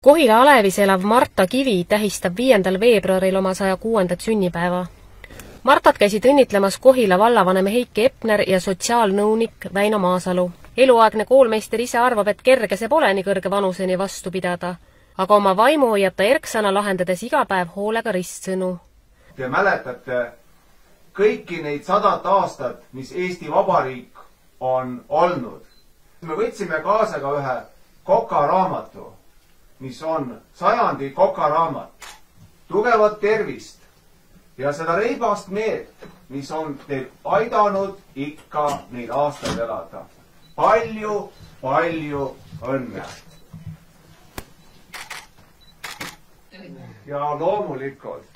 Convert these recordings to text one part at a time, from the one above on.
Kohila Alevis elav Marta Kivi tähistab 5. veebruaril oma 106. sünnipäeva. Martat käisid õnnitlemas Kohila vallavanem Heiki Epner ja sotsiaalnõunik Väino Maasalu. Eluaegne koolmeister ise arvab, et kerge see pole nii kõrge vanuseni vastu pidada, aga oma vaimu hoiab ta erksana lahendades iga päev hoolega ristsõnu. Te mäletate kõiki neid 100 aastat, mis Eesti Vabariik on olnud. Me võtsime kaasa ka ühe kokaraamatu, mis on sajandi kokaraamat. Tugevat tervist ja seda reibast meelt, mis on teil aidanud ikka neid aastaid elada. Palju, palju õnne. Ja loomulikult.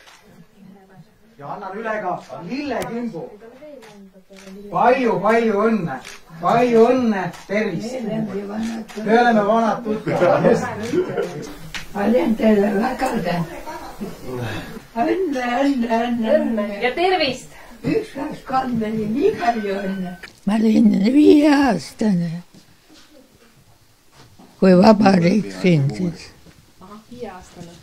Ja annan üle ka lillekimbu. Palju, palju õnne. Palju õnne, tervist. Me oleme vanad tuttavad. Olen teile väga õnne. Ja tervist! Üks kandmeni nii palju õnne. Ma olin 5-aastane, kui vabariik sündis. 5-aastane.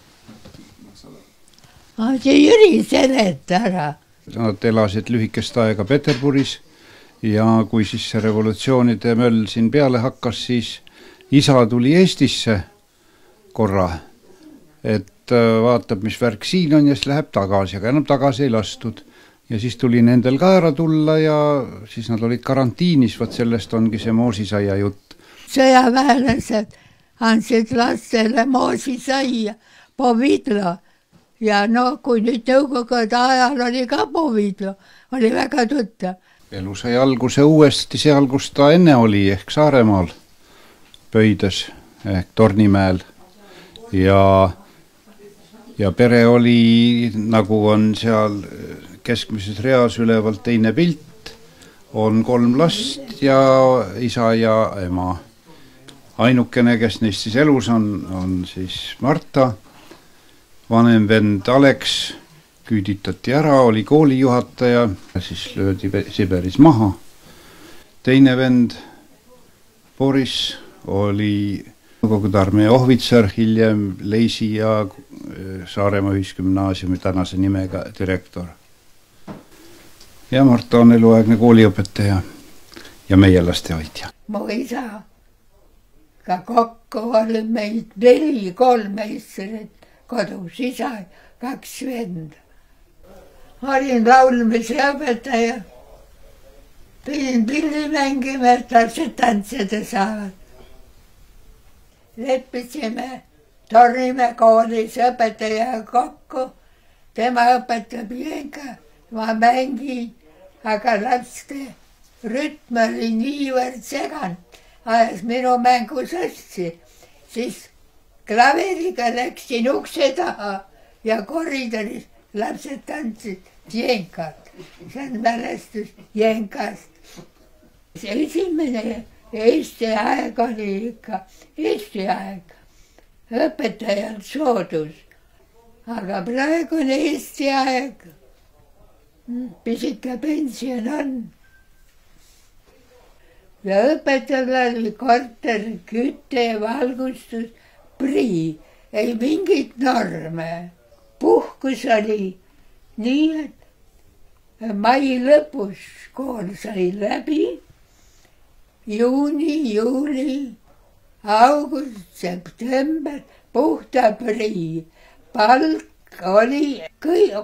See Jüri seleta ära. Nad elasid lühikest aega Peterburis ja kui siis see revolutsioonide möll siin peale hakkas, siis isa tuli Eestisse korra, et vaatab, mis värk siin on ja siis läheb tagasi, aga enam tagasi ei lastud. Ja siis tuli nendel ka ära tulla ja siis nad olid karantiinis, võt sellest ongi see moosisaia jutt. Sõjaväelased andsid lastele moosisaia, povidlo. Ja kui nüüd nõukogude ajal oli ka povidlo, oli väga tuttav. Elu sai alguse uuesti seal, kus ta enne oli, ehk Saaremaal, Pöides, ehk Tornimäel. Ja pere oli, nagu on seal keskmises reas ülevalt teine pilt, on 3 last ja isa ja ema. Ainukene, kes neist siis elus on siis Marta. Vanem vend Aleks küüditati ära, oli koolijuhataja, siis löödi Siberis maha. Teine vend Boris oli Nõukogude armee ohvitser, hiljem Leisi ja Saaremaa ühisgümnaasiumi tänase nimega direktor. Ja Marta on eluaegne kooliõpetaja ja meie lastehoidja. Mu isa ka kokku oli meid 4-3 meistrit. Kodus isa, 2 venda. Olin laulmise õpetaja. Pidin pilli mängima, et lapsed tantsida saavad. Leppisime Tornimäe koolis õpetaja kokku. Tema õpetab jenka, ma mängin, aga laste rütm oli niivõrd seganud. Ajas minu mängu sassi, siis klaveriga läksin ukse taha ja koridoris lapsed tantsid jenkat. See on mälestus jenkast. See esimene Eesti aeg oli ikka Eesti aeg. Õpetajal soodus. Aga praegu on Eesti aeg. Pisike pension on. Ja õpetajal oli korter, kütte ja valgustus. Prii, ei mingit norme. Puhkus oli nii, et mai lõpus kool sai läbi. Juuni, juuli, august, september, puhta prii. Palk oli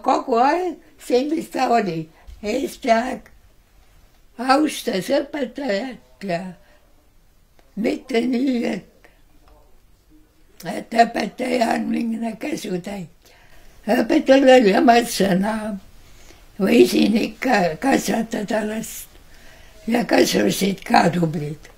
kogu aeg see, mis ta oli. Eesti aeg austas õpetajat ja mitte nii, et õpetaja on mingine käsutäitja. Õpetajal oli oma sõna. Võisin ikka kasvatada last ja kasvasid ka tublid.